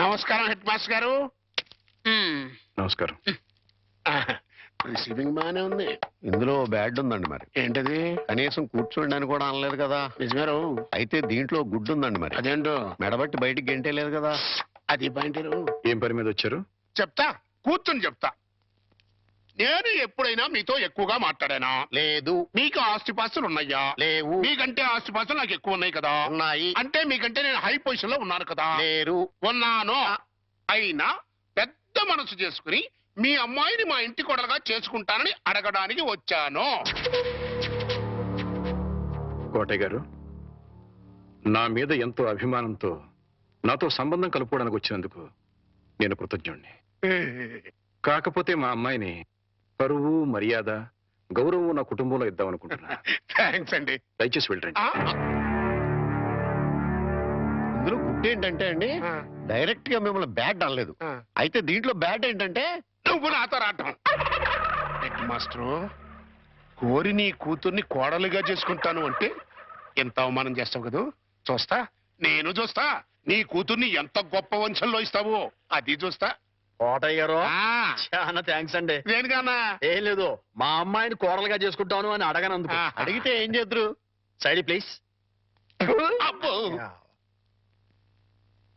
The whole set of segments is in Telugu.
నమస్కారం హెడ్ మాస్టర్ గారు. నమస్కారం. రిసీవింగ్ బానే ఉంది. ఇందులో బ్యాడ్ ఉందండి. మరి ఏంటది? కనీసం కూర్చోండి అని కూడా అనలేదు కదా. నిజమేరు. అయితే దీంట్లో గుడ్డు ఉందండి. మరి అదేంటో మెడబట్టి బయటికి గెంటే లేదు కదా. అది పాయింట్. ఏం పని మీద వచ్చారు? చెప్తా, కూర్చొని చెప్తా. నేను ఎప్పుడైనా మీతో ఎక్కువగా మాట్లాడానా? లేదు. మీకు ఆస్తిపాస్తులు ఉన్నాయా? లేవు. మీకంటే ఆస్తిపాస్తులు నాకు ఎక్కువ ఉన్నాయి కదా. ఉన్నాయి. అంటే మీకంటే నేను హై పొజిషన్ లో ఉన్నాను కదా. లేరు. ఉన్నాను. అయినా పెద్ద మనసు చేసుకుని మీ అమ్మాయిని మా ఇంటి కొడలుగా చేసుకుంటానని అడగడానికి వచ్చాను. కోటయ్య గారు, నా మీద ఎంతో అభిమానంతో నాతో సంబంధం కలుపుకోవడానికి వచ్చినందుకు నేను కృతజ్ఞుణ్ణి. కాకపోతే మా అమ్మాయిని పరువు, మర్యాద, గౌరవం నా కుటుంబంలో ఇద్దామనుకుంటున్నా. థ్యాంక్స్ అండి. దయచేసి వెళ్ళండి. ఇందులో గుడ్డు ఏంటంటే అండి, డైరెక్ట్ గా మిమ్మల్ని బ్యాడ్ అనలేదు. అయితే దీంట్లో బ్యాడ్ ఏంటంటే నువ్వు నాతో రావటం. హెడ్ మాస్టరు, కోరి నీ కూతుర్ని కోడలుగా చేసుకుంటాను అంటే ఎంత అవమానం చేస్తావు కదా. చూస్తా, నేను చూస్తా. నీ కూతుర్ని ఎంత గొప్ప వంశంలో ఇస్తావో అది చూస్తా. కోటయ్య గారు, చాలా థ్యాంక్స్ అండి. దేనికన్నా? ఏం లేదు, మా అమ్మాయిని కోడలుగా చేసుకుంటాను అని అడగనందుకు. అడిగితే ఏం చేద్దరు? Side please. అబ్బో,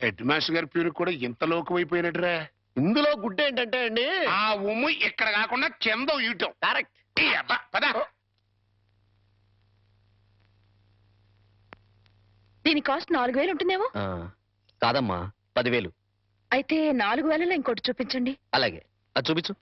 హెడ్ మాస్టర్ గారి పేరు కూడా ఇంత లోకమైపోయినట్టురా. ఇందులో గుడ్డు ఏంటంటే అండి, ఆ ఉమ్ము ఇక్కడ కాకుండా కింద ఇయటం. కరెక్ట్. దీని కాస్ట్ 4000 ఉంటుందేమో. కాదమ్మా, 10,000. అయితే 4000లో ఇంకోటి చూపించండి. అలాగే, అది చూపించు.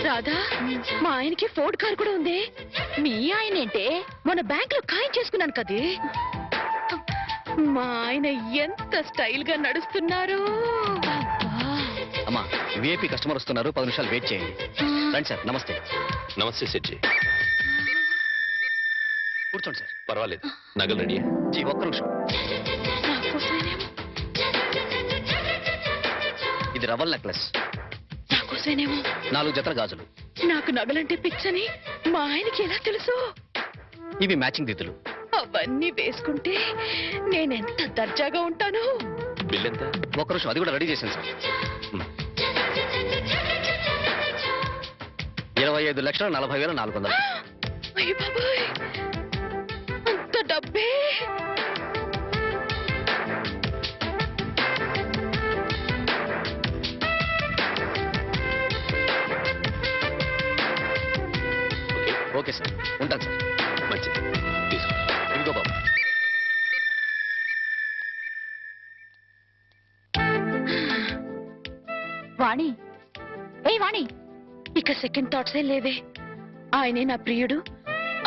రాధా, మా ఆయనకి ఫోర్డ్ కార్ కూడా ఉంది. మీ ఆయన ఏంటే? మన బ్యాంక్ లో ఖాయం చేసుకున్నాను కదే. మా ఆయన ఎంత స్టైల్ గా నడుస్తున్నారు. అమ్మా, విఐపి కస్టమర్ వస్తున్నారు, 10 నిమిషాలు వెయిట్ చేయండి. రండి సార్. నమస్తే. నమస్తే సెట్జీ. కూర్చోండి సార్. పర్వాలేదు, నగలు రెడీ. జీ, ఒక్క నిమిషం. ఇది రవల్ నెక్లెస్. నాకోసమేనేమో. 4 జతల గాజులు. నాకు నగలంటే పిచ్చని మా ఆయనకి ఎలా తెలుసు? ఇవి మ్యాచింగ్ దిద్దులు. అవన్నీ వేసుకుంటే నేనెంత దర్జాగా ఉంటాను. బిల్ ఎంత? ఒక్క నిమిషం, అది కూడా రెడీ చేశాను సార్. 25,40,400. అయ్య బాబాయ్, అంత డబ్బే! ఓకే సార్, ఉంటాను సార్. మంచిది, తీసుకో. ఇంకో బాబు. వాణి, ఏ వాణి, ఇక సెకండ్ థాట్సే లేవే. ఆయనే నా ప్రియుడు,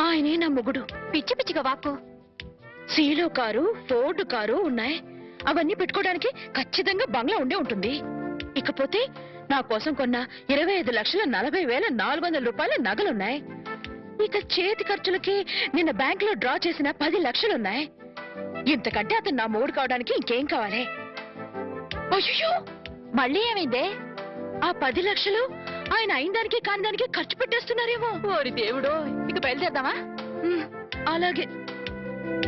ఆయనే నా మొగుడు. పిచ్చి పిచ్చిగా వాక్కు. సీలో కారు, ఫోర్డ్ కారు ఉన్నాయి. అవన్నీ పెట్టుకోవడానికి ఖచ్చితంగా బంగ్లా ఉండే ఉంటుంది. ఇకపోతే నా కోసం కొన్న 25,40,400 రూపాయల నగలున్నాయి. ఇక చేతి ఖర్చులకి నిన్న బ్యాంక్ లో డ్రా చేసిన 10 లక్షలున్నాయి. ఇంతకంటే అతను నా మొగుడు కావడానికి ఇంకేం కావాలి? అయ్యో, మళ్ళీ ఏమైందే? ఆ 10 లక్షలు ఆయన అయిన దానికి కాని దానికి ఖర్చు పెట్టేస్తున్నారేమో. ఓరి దేవుడో, ఇక బయలుదేరదామా? అలాగే.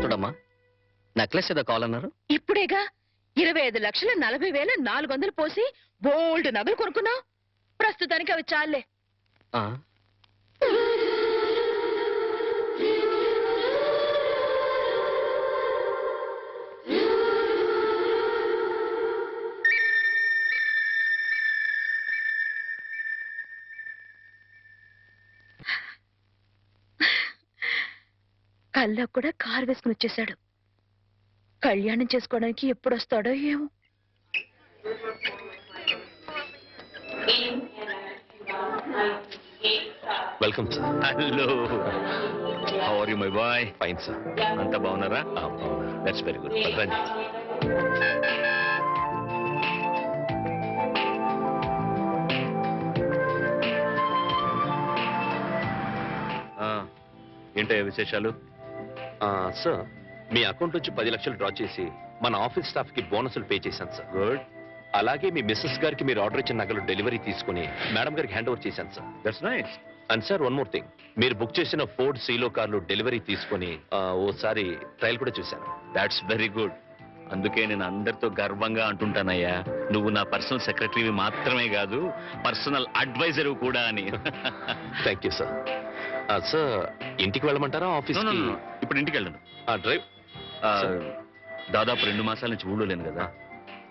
చూడమ్మా, నెక్లెస్ ఏదో కావాలన్నారు. ఇప్పుడేగా 25,40,400 పోసి బోల్డ్ నగలు కొనుక్కున్నావు. ప్రస్తుతానికి అవి చాలే. కల్లో కూడా కారు వేసుకుని వచ్చేశాడు. కళ్యాణం చేసుకోవడానికి ఎప్పుడొస్తాడో ఏమో. Welcome sir. Hello, how are you my boy? Fine sir. అంతా బాగున్నారా? That's very good. రండి. ఏంటయ్యా విశేషాలు? సార్, మీ అకౌంట్ నుంచి 10 లక్షలు డ్రా చేసి మన ఆఫీస్ స్టాఫ్ కి బోనసులు పే చేశాను సార్. గుడ్. అలాగే మీ మిస్సెస్ గారికి మీరు ఆర్డర్ ఇచ్చిన నగలు డెలివరీ తీసుకుని మేడం గారికి హ్యాండ్ ఓవర్ చేశాను sir. That's nice. And sir one more thing, మీరు బుక్ చేసిన ఫోర్డ్ సీలో కార్లు డెలివరీ తీసుకొని ఓసారి ట్రయల్ కూడా చూశాను. That's very good. అందుకే నేను అందరితో గర్వంగా అంటుంటానయ్యా, నువ్వు నా పర్సనల్ సెక్రటరీ మాత్రమే కాదు, పర్సనల్ అడ్వైజర్ కూడా అని. Thank you sir. సార్ ఇంటికి వెళ్ళమంటారా ఆఫీస్? ఇప్పుడు ఇంటికి వెళ్ళను. డ్రైవ్ దాదాపు 2 మాసాల నుంచి ఊళ్ళో లేను కదా,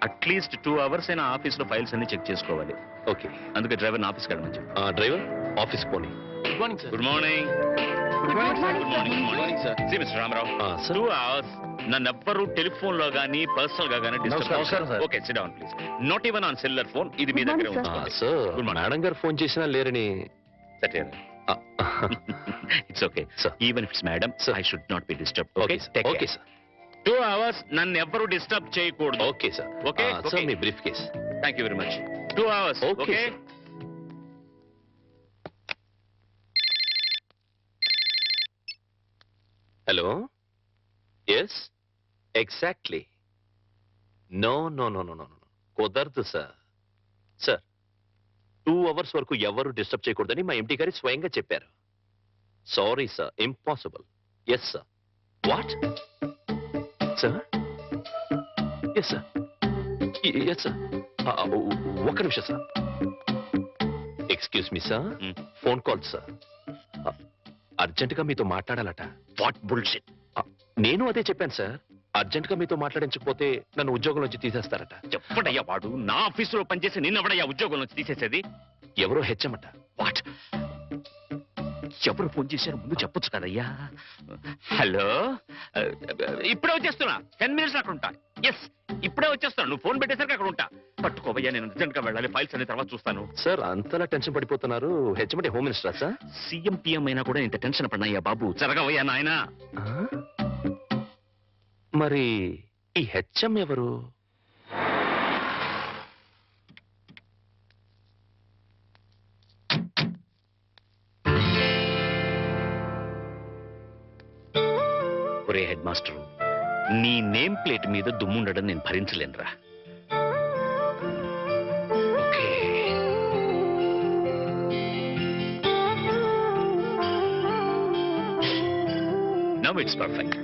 అట్లీస్ట్ 2 hours అయినా ఆఫీస్ లో ఫైల్స్ అన్ని చెక్ చేసుకోవాలి. ఓకే. అందుకే డ్రైవర్ ఆఫీస్కి వెళ్ళమని చెప్పు. డ్రైవర్ ఆఫీస్ పోనీ. Good morning sir. Good morning. Good morning sir. See mister Ramarao, sir 2 hours నన్ను ఎవ్వరూ టెలిఫోన్ లో గానీ పర్సనల్ గా గానీ నమస్కారం, sir. Okay, sit down please. Not even on cellular phone. ఇది మీ దగ్గర ఉంది. Sir Good morning. మేడం గారు ఫోన్ చేసినా లేరని. It's okay Sir. Even it's madam, Sir. I should not be disturb. Okay okay sir. 2 hours నన్ను ఎవ్వరూ డిస్టర్బ్ చేయకూడదు. Okay sir. Okay, sir okay. మీ brief case. Thank you very much. 2 hours. Okay, okay. sir. Hello. Yes exactly. No no no no no no కుదరదు సార్. సార్ 2 hours వరకు ఎవరు డిస్టర్బ్ చేయకూడదని మా ఎంటీ గారి స్వయంగా చెప్పారు. Sorry sir, impossible. Yes sir. What sir? Yes sir, yes sir. ఒక్క నిమిషం sir. Excuse me sir, Hmm. Phone call sir. అర్జెంటుగా మీతో మాట్లాడాలట. What bullshit. నేను అదే చెప్పాను సార్. అర్జెంటుగా మీతో మాట్లాడించకపోతే నన్ను ఉద్యోగం నుంచి తీసేస్తారట. చెప్పడయ్యా, వాడు నా ఆఫీసులో పనిచేసి నిన్నవడయ్యా ఉద్యోగం నుంచి తీసేసేది. ఎవరో హెచ్చమట. వాట్? ఎవరు ఫోన్ చేశారు ముందు చెప్పొచ్చు కదయ్యా. హలో, ఇప్పుడే వచ్చేస్తున్నా. 10 minutes అక్కడ ఉంటా. ఎస్, ఇప్పుడే వచ్చేస్తాను. నువ్వు ఫోన్ పెట్టేసరికి అక్కడ ఉంటా. పట్టుకోవయ్యా, నేను అర్జెంట్ గా వెళ్ళాలి. ఫైల్స్ అన్ని తర్వాత చూస్తాను. సార్ అంతలా టెన్షన్ పడిపోతున్నారు. హెచ్చమంటే హోమ్ మినిస్టరా సార్? సీఎం పిఎం అయినా కూడా ఇంత టెన్షన్ పడినాయ్యా బాబు. జరగవయ్యా నాయనా. ఆ? మరి ఈ హెచ్ఎం ఎవరు? ఒరే హెడ్ మాస్టర్, నీ నేమ్ ప్లేట్ మీద దుమ్ముండడం నేను భరించలేనురా. ఓకే. Now it's perfect.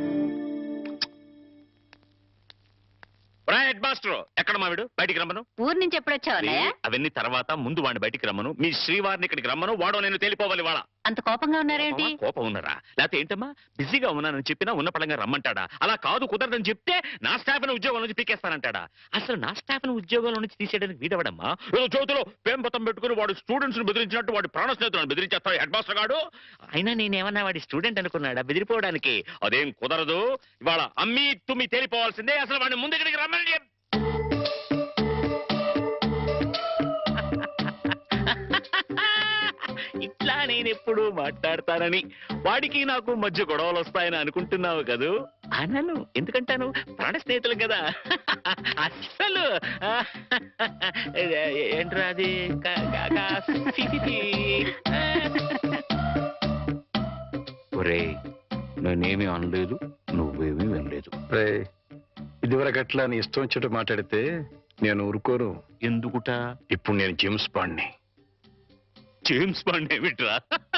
ఒరే హెడ్ మాస్టర్, ఎక్కడ మావిడు? బయటికి రమ్మను. ఊరు నుంచి ఎప్పుడు వచ్చావు అవన్నీ తర్వాత, ముందు వాడిని బయటికి రమ్మను. మీ శ్రీవారిని ఇక్కడికి రమ్మను. వాడో నేను తేలిపోవాలి. వాళ్ళ అంత కోపంగా ఉన్నారేంటి? కోపం ఉన్నారా? లేకపోతే ఏంటమ్మా, బిజీగా ఉన్నానని చెప్పినా ఉన్న పడంగా రమ్మంటాడా? అలా కాదు, కుదరదని చెప్తే నా స్టాఫ్ ని ఉద్యోగం నుంచి పీకేస్తానంటాడా? అసలు నా స్టాఫ్ ని ఉద్యోగంలో నుంచి తీసేయడానికి వీడవడమ్మా. ఏదో చేతిలో పేంపతం పెట్టుకుని వాడు స్టూడెంట్స్ ని బెదిరించినట్టు వాడి ప్రాణ స్నేహితులను బెదిరించేస్తాడు హెడ్ మాస్టర్ గాడు. అయినా నేనేమన్నా వాడి స్టూడెంట్ అనుకున్నాడా బెదిరిపోవడానికి? అదేం కుదరదు. ఇవాళ అమ్మి తుమ్మి తేలిపోవాల్సిందే. అసలు వాడిని ముందు ఇక్కడికి రమ్మని చెప్పు. ఇట్లా నేను ఎప్పుడు మాట్లాడతానని, వాడికి నాకు మధ్య గొడవలు వస్తాయని అనుకుంటున్నావు కదూ? అనను. ఎందుకంటాను? ప్రాణ స్నేహితులు కదా. అస్సలు ఏంట్రా అది? ఒరే, నేనేమీ అనలేదు, నువ్వేమీ వినలేదు. ఇదివరకు అట్లా నీ ఇష్టం వచ్చేట్టు మాట్లాడితే నేను ఊరుకోను. ఎందుకుట? ఇప్పుడు నేను జేమ్స్ బాండ్ని. జేమ్స్ బాండ్ ఏమిట్రా?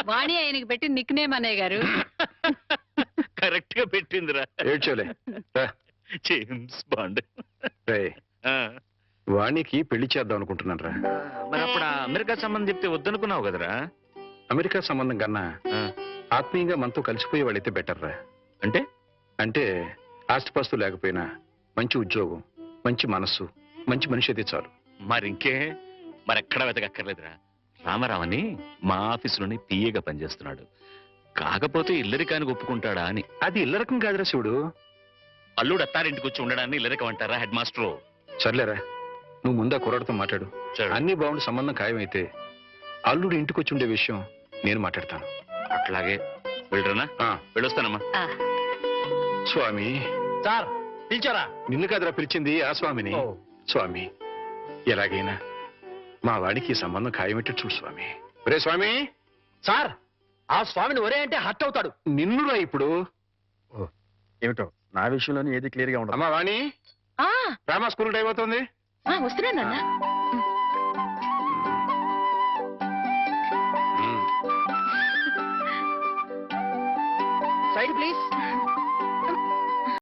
వాణి ఆయనకి పెట్టి నిక్ నేమ్ అన్నయ్య గారు. కరెక్ట్ గా పెట్టిందిరా. ఏడ్చోలే రా. James bond. రేయ్, వాణికి పెళ్లి చేద్దాం అనుకుంటున్నాను రా. మరి అప్పుడు ఆ అమెరికా సంబంధం చెప్తే వద్దనుకున్నావు కదరా? అమెరికా సంబంధం కన్నా ఆ, ఆత్మీయంగా మనతో కలిసిపోయే వాళ్ళైతే బెటర్ రా. అంటే అంటే ఆస్తిపాస్తు లేకపోయినా మంచి ఉద్యోగం, మంచి మనస్సు, మంచి మనిషి అయితే చాలు. మరింకే, మరెక్కడా వెతకక్కర్లేదురా. రామారావు అని మా ఆఫీసులోనే పిఏగా పనిచేస్తున్నాడు. కాకపోతే ఇల్లరికానికి ఒప్పుకుంటాడా అని. అది ఇళ్ళ రకం కాదురా శివుడు. అల్లుడు అత్తారింటికి వచ్చి ఉండడాన్ని ఇల్లరికం అంటారా హెడ్ మాస్టరు? సర్లేరా, నువ్వు ముందా కుర్రాడితో మాట్లాడు. సరే. అన్ని బాగుండి సంబంధం ఖాయమైతే అల్లుడు ఇంటికి వచ్చి ఉండే విషయం నేను మాట్లాడతాను. అట్లాగే. వెళ్ళరనా? ఆ, వెళ్ళొస్తానమ్మా. స్వామి. సార్ పిలిచారా? నిన్ను కాదురా పిలిచింది, ఆ స్వామిని. స్వామి, ఎలాగైనా మా వాడికి ఈ సంబంధం ఖాయమెట్టి చూడు స్వామి. ఒరే స్వామి. సార్, ఆ స్వామిని ఒరే అంటే హట్ అవుతాడు. నిన్నురా ఇప్పుడు. ఏమిటో నా విషయంలోనే ఏది క్లియర్ గా ఉండదు. అమ్మా వాణి, రామా స్కూల్ టైం అవుతుంది. వస్తున్నానన్నా. Side please